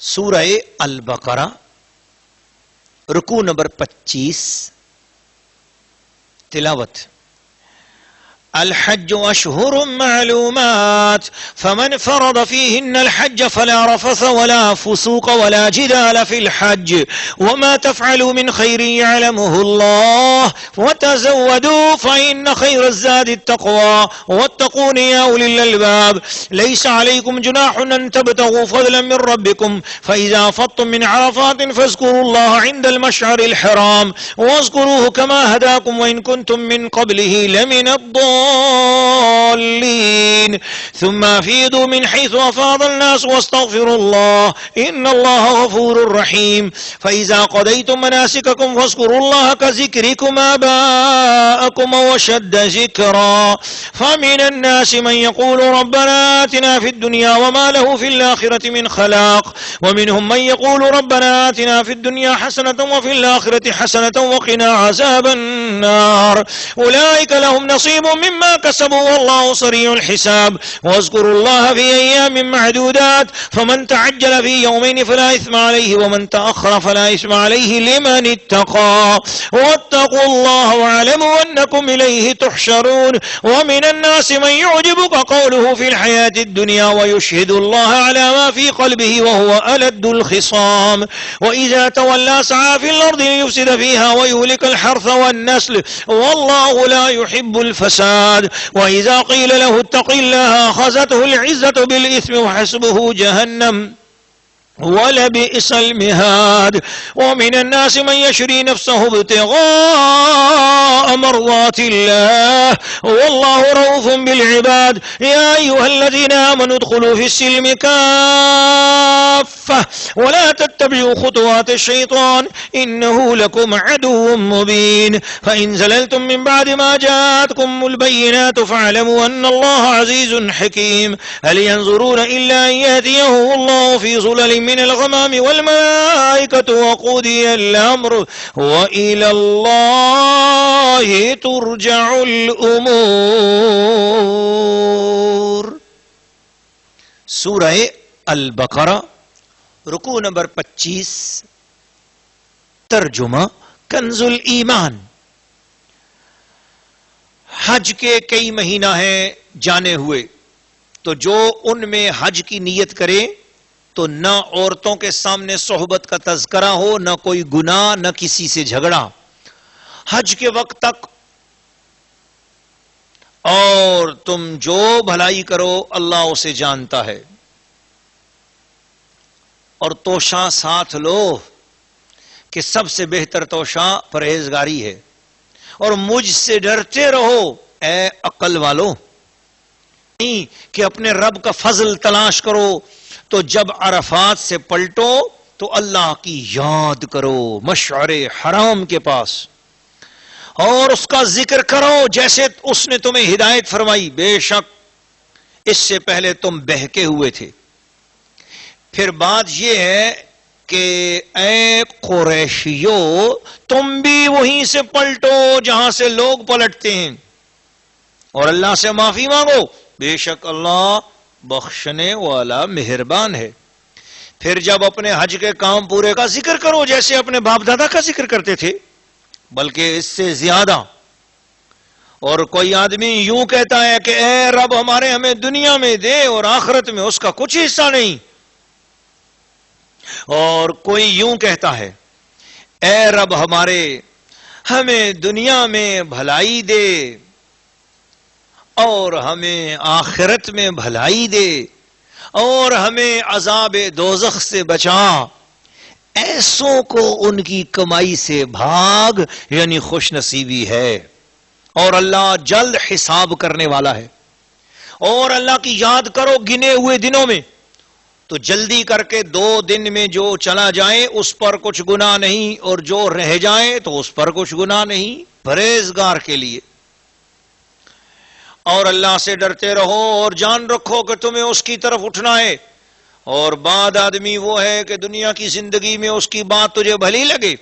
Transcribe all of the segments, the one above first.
سورہ البقرہ رکوع نمبر 25 تلاوت الحج أشهر معلومات فمن فرض فيهن الحج فلا رفث ولا فسوق ولا جدال في الحج وما تفعلوا من خير يعلمه الله وتزودوا فإن خير الزاد التقوى واتقون يا أولي الألباب ليس عليكم جناح أن تبتغوا فضلا من ربكم فإذا أفضتم من عرفات فاذكروا الله عند المشعر الحرام واذكروه كما هداكم وإن كنتم من قبله لمن الضالين ثم افيضوا من حيث افاض الناس واستغفروا الله ان الله غفور رحيم فاذا قضيتم مناسككم فاذكروا الله كذكركم آباءكم وشد ذكرا فمن الناس من يقول ربنا آتنا في الدنيا وما له في الآخرة من خلاق ومنهم من يقول ربنا آتنا في الدنيا حسنة وفي الآخرة حسنة وقنا عذاب النار أولئك لهم نصيب مما كسبوا والله سريع الحساب واذكروا الله في أيام معدودات فمن تعجل في يومين فلا إثم عليه ومن تأخر فلا إثم عليه لمن اتقى واتقوا الله واعلموا أنكم إليه تحشرون ومن الناس من يعجبك قوله في الحياة الدنيا ويشهد الله على ما في قلبه وهو ألد الخصام وإذا تولى سعى في الأرض ليفسد فيها ويهلك الحرث والنسل والله لا يحب الفساد وإذا قيل له اتق الله أخذته العزة بالإثم وحسبه جهنم ولبئس المهاد ومن الناس من يشري نفسه ابتغاء مرضات الله والله رؤوف بالعباد يا أيها الذين آمنوا ادخلوا في السلم كافة ولا تتبعوا خطوات الشيطان إنه لكم عدو مبين فإن زللتم من بعد ما جاءتكم البينات فاعلموا أن الله عزيز حكيم هل ينظرون إلا أن يهديه الله في ظلل من الغمام والملائكة وقضي الأمر وإلى الله ترجع الأمور سورہ البقرہ رکوع نمبر 25 ترجمہ کنز الایمان حج کے کئی مہینہ ہیں جانے ہوئے تو جو ان میں حج کی نیت کرے تو نہ عورتوں کے سامنے صحبت کا تذکرہ ہو نہ کوئی گناہ نہ کسی سے جھگڑا حج کے وقت تک اور تم جو بھلائی کرو اللہ اسے جانتا ہے اور توشہ ساتھ لو کہ سب سے بہتر توشہ پرہیزگاری ہے اور مجھ سے ڈرتے رہو اے عقل والو نہیں کہ اپنے رب کا فضل تلاش کرو تو جب عرفات سے پلٹو تو اللہ کی یاد کرو مشعر حرام کے پاس اور اس کا ذکر کرو جیسے اس نے تمہیں ہدایت فرمائی بے شک اس سے پہلے تم بہکے ہوئے تھے پھر بات یہ ہے کہ اے قریشیو تم بھی وہیں سے پلٹو جہاں سے لوگ پلٹتے ہیں اور اللہ سے معافی مانگو بے شک اللہ بخشنے والا مہربان ہے پھر جب اپنے حج کے کام پورے کا ذکر کرو جیسے اپنے باپ دادا کا ذکر کرتے تھے بلکہ اس سے زیادہ اور کوئی آدمی یوں کہتا ہے کہ اے رب ہمارے ہمیں دنیا میں دے اور آخرت میں اس کا کچھ حصہ نہیں اور کوئی یوں کہتا ہے اے رب ہمارے ہمیں دنیا میں بھلائی دے اور ہمیں آخرت میں بھلائی دے اور ہمیں عذاب دوزخ سے بچا ایسوں کو ان کی کمائی سے بھاگ یعنی خوش نصیبی ہے اور اللہ جلد حساب کرنے والا ہے اور اللہ کی یاد کرو گنے ہوئے دنوں میں تو جلدی کر کے 2 دن میں جو چلا جائے اس پر کچھ گناہ نہیں اور جو رہ جائے تو اس پر کچھ گناہ نہیں پرہیزگار کے لیے اور اللہ سے ڈرتے رہو اور جان رکھو کہ تمہیں اس کی طرف اٹھنا ہے اور بعد آدمی وہ ہے کہ دنیا کی زندگی میں اس کی بات تجھے بھلی لگے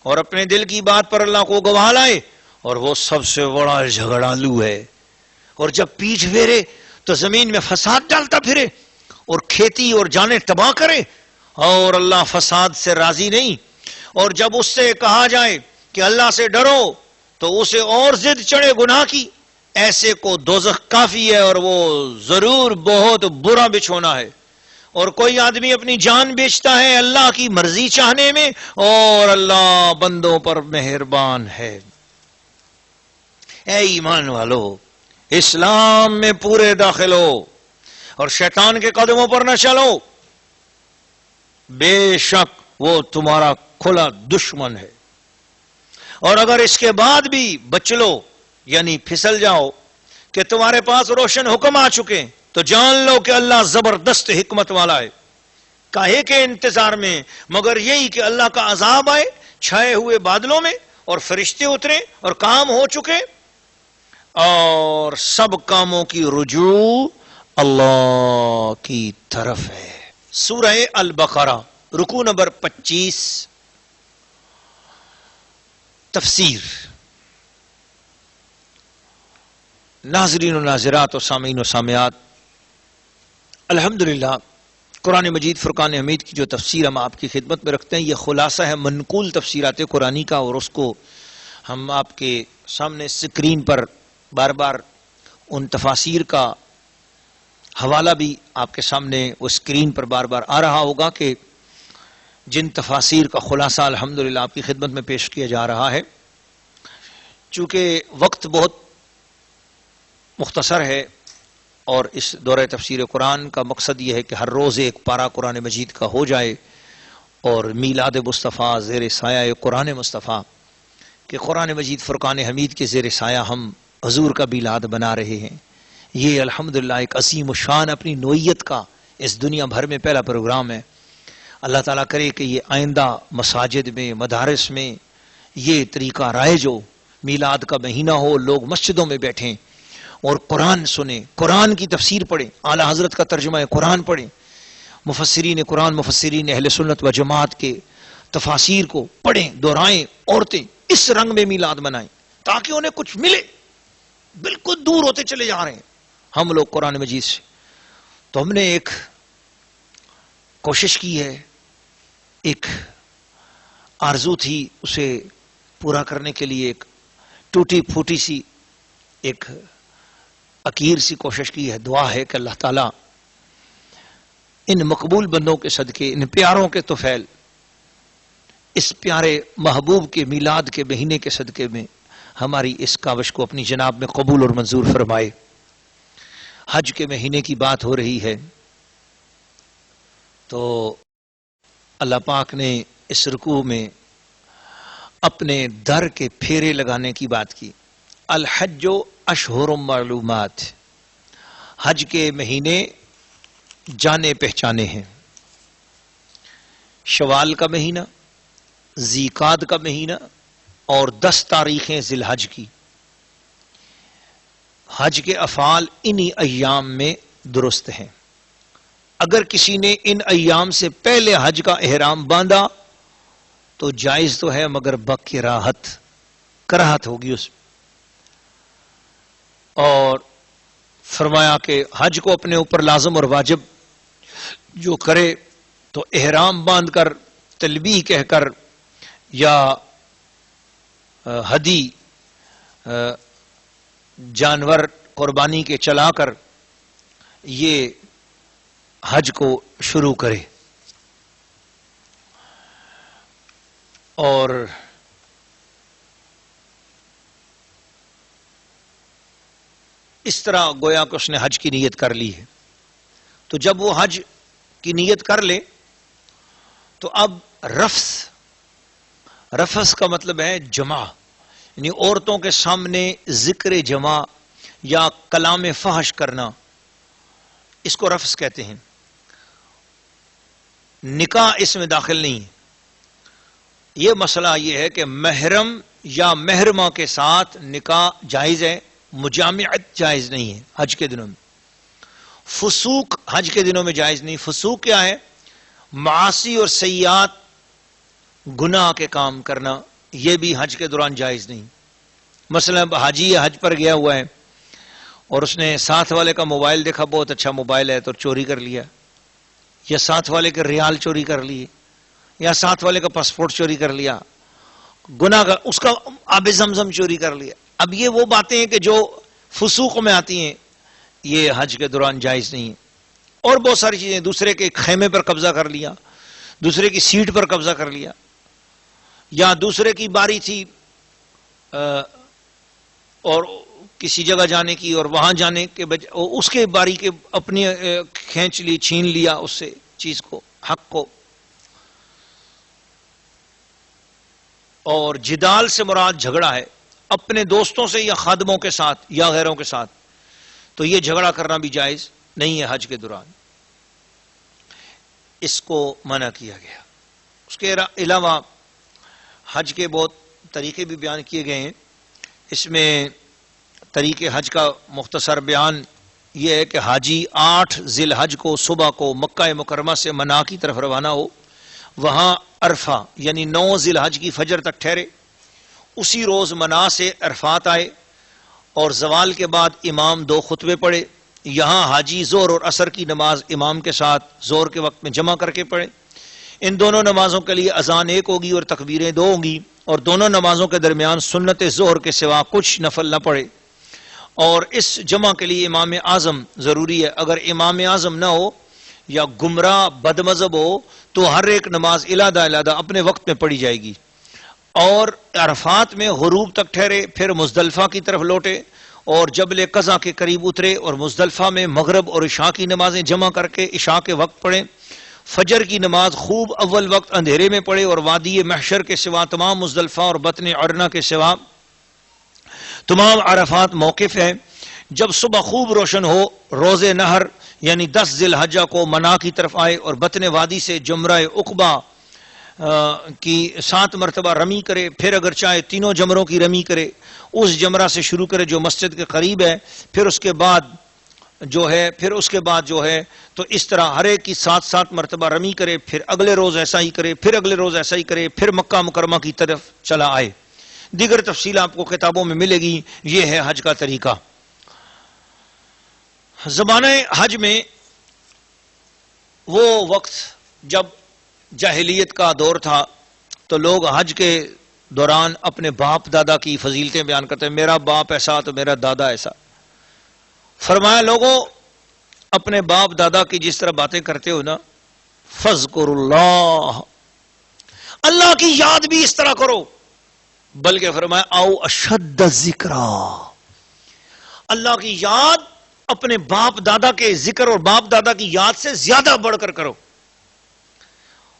اور اپنے دل کی بات پر اللہ کو گواہ لائے اور وہ سب سے بڑا جھگڑالو ہے اور جب پیٹھ پھیرے تو زمین میں فساد ڈالتا پھرے اور کھیتی اور جانیں تباہ کرے اور اللہ فساد سے راضی نہیں. اور جب اس سے کہا جائے کہ اللہ سے ڈرو تو اسے اور ضد چڑھے گناہ کی. ایسے کو دوزخ کافی ہے اور وہ ضرور بہت برا بچھونا ہے. اور کوئی آدمی اپنی جان بیچتا ہے اللہ کی مرضی چاہنے میں، اور اللہ بندوں پر مہربان ہے. اے ایمان والو، اسلام میں پورے داخل ہو اور شیطان کے قدموں پر نہ چلو. بے شک وہ تمہارا کھلا دشمن ہے. اور اگر اس کے بعد بھی بچ لو، یعنی پھسل جاؤ کہ تمہارے پاس روشن حکم آ چکے، تو جان لو کہ اللہ زبردست حکمت والا ہے. کاہے کے انتظار میں؟ مگر یہی کہ اللہ کا عذاب آئے چھائے ہوئے بادلوں میں، اور فرشتے اترے اور کام ہو چکے، اور سب کاموں کی رجوع اللہ کی طرف ہے. سورہ البقرہ رکوع نمبر 25. تفسیر. ناظرین و ناظرات و سامعین و سامعات، الحمدللہ قرآن مجید فرقان حمید کی جو تفسیر ہم آپ کی خدمت میں رکھتے ہیں، یہ خلاصہ ہے منقول تفسیرات قرآنی کا، اور اس کو ہم آپ کے سامنے اسکرین پر بار بار ان تفاسیر کا حوالہ بھی آپ کے سامنے وہ اسکرین پر بار بار آ رہا ہوگا کہ جن تفاسیر کا خلاصہ الحمدللہ آپ کی خدمت میں پیش کیا جا رہا ہے. چونکہ وقت بہت مختصر ہے اور اس دورہ تفسیر قرآن کا مقصد یہ ہے کہ ہر روز ایک پارہ قرآن مجید کا ہو جائے، اور میلاد مصطفیٰ زیر سایہ قرآن مصطفیٰ کہ قرآن مجید فرقان حمید کے زیر سایہ ہم حضور کا میلاد بنا رہے ہیں. یہ الحمدللہ ایک عظیم الشان اپنی نوعیت کا اس دنیا بھر میں پہلا پروگرام ہے. اللہ تعالیٰ کرے کہ یہ آئندہ مساجد میں، مدارس میں یہ طریقہ رائج ہو، میلاد کا مہینہ ہو، لوگ مسجدوں میں بیٹھیں اور قرآن سنیں، قرآن کی تفسیر پڑھیں، اعلیٰ حضرت کا ترجمہ قرآن پڑھیں، مفسرین قرآن، مفسرین اہل سنت و جماعت کے تفاسیر کو پڑھیں، دہرائیں. عورتیں اس رنگ میں میلاد منائیں تاکہ انہیں کچھ ملے. بالکل دور ہوتے چلے جا رہے ہیں ہم لوگ قرآن مجید سے. تو ہم نے ایک کوشش کی ہے، ایک آرزو تھی، اسے پورا کرنے کے لیے ایک ٹوٹی پھوٹی سی ایک عقیر سی کوشش کی ہے. دعا ہے کہ اللہ تعالیٰ ان مقبول بندوں کے صدقے، ان پیاروں کے طفیل، اس پیارے محبوب کے میلاد کے مہینے کے صدقے میں ہماری اس کاوش کو اپنی جناب میں قبول اور منظور فرمائے. حج کے مہینے کی بات ہو رہی ہے تو اللہ پاک نے اس رکوع میں اپنے در کے پھیرے لگانے کی بات کی. الحج اشہر معلومات، حج کے مہینے جانے پہچانے ہیں. شوال کا مہینہ، ذی قعدہ کا مہینہ، اور 10 تاریخیں ذی الحج کی. حج کے افعال انہی ایام میں درست ہیں. اگر کسی نے ان ایام سے پہلے حج کا احرام باندھا تو جائز تو ہے، مگر بکراہت، کراہت ہوگی اس میں. اور فرمایا کہ حج کو اپنے اوپر لازم اور واجب جو کرے تو احرام باندھ کر، تلبیہ کہہ کر، یا ہدی جانور قربانی کے چلا کر یہ حج کو شروع کرے. اور اس طرح گویا کہ اس نے حج کی نیت کر لی ہے. تو جب وہ حج کی نیت کر لے تو اب رفث کا مطلب ہے جمع، یعنی عورتوں کے سامنے ذکر جمع یا کلام فحش کرنا، اس کو رفث کہتے ہیں. نکاح اس میں داخل نہیں ہے. یہ مسئلہ یہ ہے کہ محرم یا محرمہ کے ساتھ نکاح جائز ہے، مجامعت جائز نہیں ہے حج کے دنوں میں. فسوق حج کے دنوں میں جائز نہیں. فسوق کیا ہے؟ معاصی اور سیئات، گناہ کے کام کرنا، یہ بھی حج کے دوران جائز نہیں. مثلا حاجی حج پر گیا ہوا ہے اور اس نے ساتھ والے کا موبائل دیکھا، بہت اچھا موبائل ہے، تو چوری کر لیا. یا ساتھ والے کے ریال چوری کر لیے یا ساتھ والے کا پاسپورٹ چوری کر لیا، گناہ کا اس کا آب زمزم چوری کر لیا. اب یہ وہ باتیں ہیں کہ جو فسوق میں آتی ہیں، یہ حج کے دوران جائز نہیں ہے. اور بہت ساری چیزیں، دوسرے کے خیمے پر قبضہ کر لیا، دوسرے کی سیٹ پر قبضہ کر لیا، یا دوسرے کی باری تھی اور کسی جگہ جانے کی اور وہاں جانے کے اس کے باری کے اپنی کھینچ لی، چھین لیا اس سے چیز کو، حق کو. اور جدال سے مراد جھگڑا ہے اپنے دوستوں سے یا خادموں کے ساتھ یا غیروں کے ساتھ، تو یہ جھگڑا کرنا بھی جائز نہیں ہے حج کے دوران، اس کو منع کیا گیا. اس کے علاوہ حج کے بہت طریقے بھی بیان کیے گئے ہیں. اس میں طریقے حج کا مختصر بیان یہ ہے کہ حاجی 8 ذی الحج کو صبح کو مکہ مکرمہ سے منا کی طرف روانہ ہو، وہاں عرفہ یعنی 9 ذی الحج کی فجر تک ٹھہرے، اسی روز منا سے عرفات آئے اور زوال کے بعد امام 2 خطبے پڑھے. یہاں حاجی ظہر اور عصر کی نماز امام کے ساتھ ظہر کے وقت میں جمع کر کے پڑھے. ان دونوں نمازوں کے لیے اذان 1 ہوگی اور تکبیریں 2 ہوں گی، اور دونوں نمازوں کے درمیان سنت ظہر کے سوا کچھ نفل نہ پڑھے. اور اس جمع کے لیے امام اعظم ضروری ہے. اگر امام اعظم نہ ہو یا گمراہ بد مذہب ہو تو ہر ایک نماز علیحدہ علیحدہ اپنے وقت میں پڑھی جائے گی. اور عرفات میں غروب تک ٹھہرے، پھر مزدلفہ کی طرف لوٹے اور جبل قضا کے قریب اترے اور مزدلفہ میں مغرب اور عشاء کی نمازیں جمع کر کے عشاء کے وقت پڑھیں. فجر کی نماز خوب اول وقت اندھیرے میں پڑھے اور وادی محشر کے سوا تمام مزدلفہ اور بطن عرنہ کے سوا تمام عرفات موقف ہیں. جب صبح خوب روشن ہو روز نہر یعنی 10 ذی الحجہ کو منا کی طرف آئے اور بطن وادی سے جمرہ عقبہ کی 7 مرتبہ رمی کرے. پھر اگر چاہے تینوں جمروں کی رمی کرے، اس جمرہ سے شروع کرے جو مسجد کے قریب ہے، پھر اس کے بعد جو ہے تو اس طرح ہر ایک کی 7 مرتبہ رمی کرے، پھر اگلے روز ایسا ہی کرے، پھر اگلے روز ایسا ہی کرے، پھر مکہ مکرمہ کی طرف چلا آئے. دیگر تفصیل آپ کو کتابوں میں ملے گی. یہ ہے حج کا طریقہ. زمانہ حج میں وہ وقت جب جاہلیت کا دور تھا تو لوگ حج کے دوران اپنے باپ دادا کی فضیلتیں بیان کرتے ہیں. میرا باپ ایسا تو میرا دادا ایسا. فرمایا لوگوں اپنے باپ دادا کی جس طرح باتیں کرتے ہو نا، فذکروا اللہ، اللہ کی یاد بھی اس طرح کرو. بلکہ فرمایا او اشد ذکرا، اللہ کی یاد اپنے باپ دادا کے ذکر اور باپ دادا کی یاد سے زیادہ بڑھ کر کرو.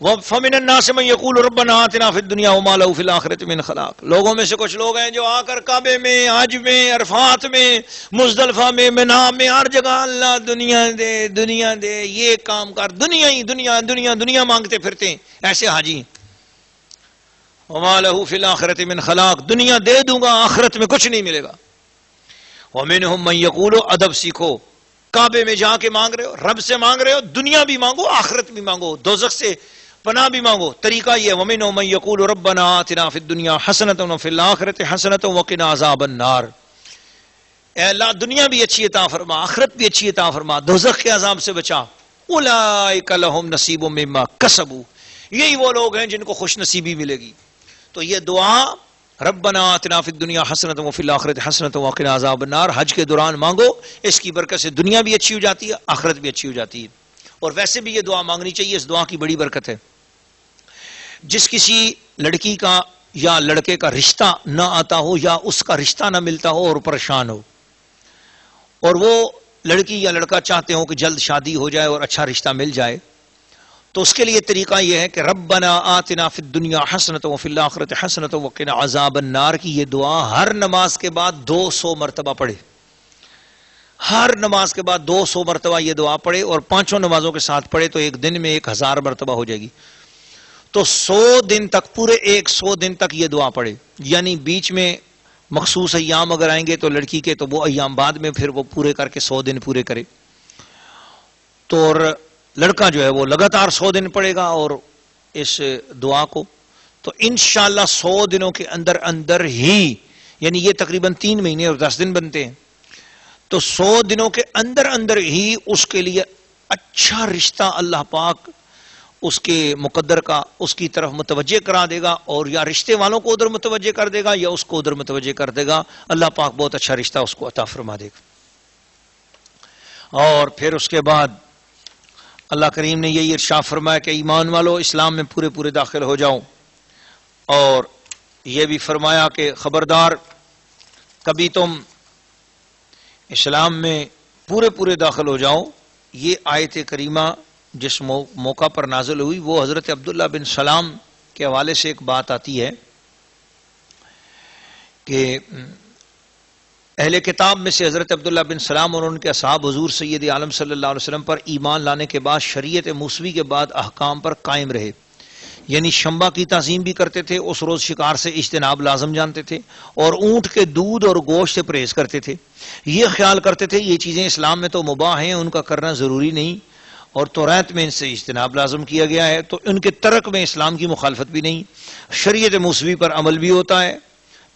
فَمِنَ النَّاسِ مَن يَقُولُ رَبَّنَا آتِنَا فِي الدُّنْيَا وَمَا لَهُ فِي الْآخِرَةِ مِنْ خَلَاقٍ. لوگوں میں سے کچھ لوگ ہیں جو آ کر کعبے میں، حج میں، عرفات میں، مزدلفہ میں، منا میں، ہر جگہ اللہ دنیا دے دنیا دے، یہ کام کر، دنیا ہی دنیا دنیا دنیا مانگتے پھرتے ہیں. ایسے حاجی وَمَا لَهُ فِي الْآخِرَةِ مِنْ خَلَاقٍ، دنیا دے دوں گا آخرت میں کچھ نہیں ملے گا. وَمِنْهُمْ مَن يَقُولُ ادب سیکھو، کعبے میں جا کے مانگ رہے ہو، رب سے مانگ رہے ہو، دنیا بھی مانگو آخرت بھی مانگو، دوزخ سے پناہ بھی مانگو. طریقہ یہ ہے وَمِنْهُمْ مَن يَقُولُ رَبَّنَا آتِنَا فِي الدُّنْيَا حَسَنَةً وَفِي الْآخِرَةِ حَسَنَةً وَقِنَا عَذَابَ النَّارِ. اے اللہ دنیا بھی اچھی عطا فرما، آخرت بھی اچھی عطا فرما، دوزخ کے عذاب سے بچا. أُولَئِكَ لَهُمْ نَصِيبٌ مِّمَّا كَسَبُوا، یہی وہ لوگ ہیں جن کو خوش نصیبی ملے گی. تو یہ دعا ربنا آتنا فی الدنیا حسنۃ وفی الآخرۃ حسنۃ وقنا عذاب النار حج کے دوران مانگو. اس کی برکت سے دنیا بھی اچھی ہو جاتی ہے، آخرت بھی اچھی ہو جاتی ہے. اور ویسے بھی یہ دعا مانگنی چاہیے، اس دعا کی بڑی برکت ہے. جس کسی لڑکی کا یا لڑکے کا رشتہ نہ آتا ہو یا اس کا رشتہ نہ ملتا ہو اور پریشان ہو، اور وہ لڑکی یا لڑکا چاہتے ہو کہ جلد شادی ہو جائے اور اچھا رشتہ مل جائے، تو اس کے لیے طریقہ یہ ہے کہ ربنا آتنا فی الدنیا حسنۃ وفی الآخرۃ حسنۃ وقنا عذاب النار کی یہ دعا ہر نماز کے بعد 200 مرتبہ پڑھے. ہر نماز کے بعد 200 مرتبہ یہ دعا پڑھے اور 5 نمازوں کے ساتھ پڑھے تو ایک دن میں 1000 مرتبہ ہو جائے گی. تو 100 دن تک، پورے 100 دن تک یہ دعا پڑھے. یعنی بیچ میں مخصوص ایام اگر آئیں گے تو لڑکی کے، تو وہ ایام بعد میں پھر وہ پورے کر کے 100 دن پورے کرے. تو اور لڑکا جو ہے وہ لگاتار 100 دن پڑھے گا اور اس دعا کو، تو انشاءاللہ 100 دنوں کے اندر اندر ہی، یعنی یہ تقریباً 3 مہینے اور 10 دن بنتے ہیں، تو 100 دنوں کے اندر اندر ہی اس کے لیے اچھا رشتہ اللہ پاک اس کے مقدر کا اس کی طرف متوجہ کرا دے گا، اور یا رشتے والوں کو ادھر متوجہ کر دے گا یا اس کو ادھر متوجہ کر دے گا، اللہ پاک بہت اچھا رشتہ اس کو عطا فرما دے گا۔ اور پھر اس کے بعد اللہ کریم نے یہی ارشاد فرمایا کہ ایمان والو اسلام میں پورے پورے داخل ہو جاؤ، اور یہ بھی فرمایا کہ خبردار کبھی تم اسلام میں پورے پورے داخل ہو جاؤ۔ یہ آیت کریمہ جس موقع پر نازل ہوئی وہ حضرت عبداللہ بن سلام کے حوالے سے ایک بات آتی ہے کہ اہل کتاب میں سے حضرت عبداللہ بن سلام اور ان کے اصحاب حضور سید عالم صلی اللہ علیہ وسلم پر ایمان لانے کے بعد شریعت موسوی کے بعد احکام پر قائم رہے، یعنی شمبا کی تعظیم بھی کرتے تھے، اس روز شکار سے اجتناب لازم جانتے تھے، اور اونٹ کے دودھ اور گوشت سے پرہیز کرتے تھے۔ یہ خیال کرتے تھے یہ چیزیں اسلام میں تو مباح ہیں، ان کا کرنا ضروری نہیں، اور توریت میں ان سے اجتناب لازم کیا گیا ہے، تو ان کے ترک میں اسلام کی مخالفت بھی نہیں، شریعت موسوی پر عمل بھی ہوتا ہے۔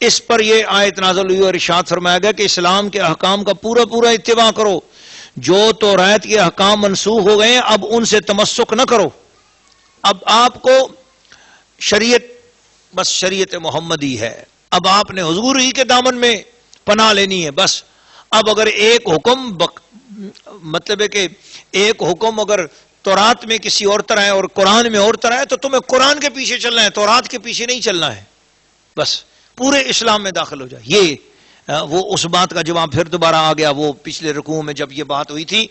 اس پر یہ آیت نازل ہوئی اور ارشاد فرمایا گیا کہ اسلام کے احکام کا پورا پورا اتباع کرو، جو توریت کے احکام منسوخ ہو گئے ہیں اب ان سے تمسک نہ کرو، اب آپ کو شریعت بس شریعت محمدی ہے، اب آپ نے حضور ہی کے دامن میں پناہ لینی ہے بس۔ اب اگر ایک حکم مطلب ہے کہ ایک حکم اگر تورات میں کسی اور طرح ہے اور قرآن میں اور طرح ہے تو تمہیں قرآن کے پیچھے چلنا ہے، تورات کے پیچھے نہیں چلنا ہے، بس پورے اسلام میں داخل ہو جائے۔ یہ وہ اس بات کا جواب پھر دوبارہ آ گیا وہ پچھلے رکوع میں جب یہ بات ہوئی تھی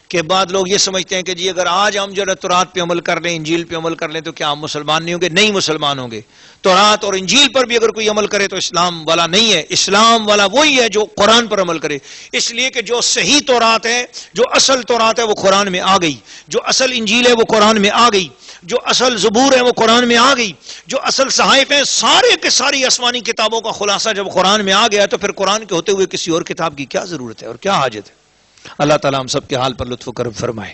کہ بعد لوگ یہ سمجھتے ہیں کہ جی اگر آج ہم جو ہے تورات پہ عمل کر لیں، انجیل پہ عمل کر لیں تو کیا ہم مسلمان نہیں ہوں گے؟ نہیں مسلمان ہوں گے۔ تورات اور انجیل پر بھی اگر کوئی عمل کرے تو اسلام والا نہیں ہے، اسلام والا وہی ہے جو قرآن پر عمل کرے، اس لیے کہ جو صحیح تورات ہے، جو اصل تورات ہے وہ قرآن میں آ گئی، جو اصل انجیل ہے وہ قرآن میں آ گئی، جو اصل زبور ہے وہ قرآن میں آ گئی، جو اصل صحائف ہیں سارے کے ساری آسمانی کتابوں کا خلاصہ جب قرآن میں آ گیا تو پھر قرآن کے ہوتے ہوئے کسی اور کتاب کی کیا ضرورت ہے اور کیا حاجت ہے؟ اللہ تعالیٰ ہم سب کے حال پر لطف و کرم فرمائے۔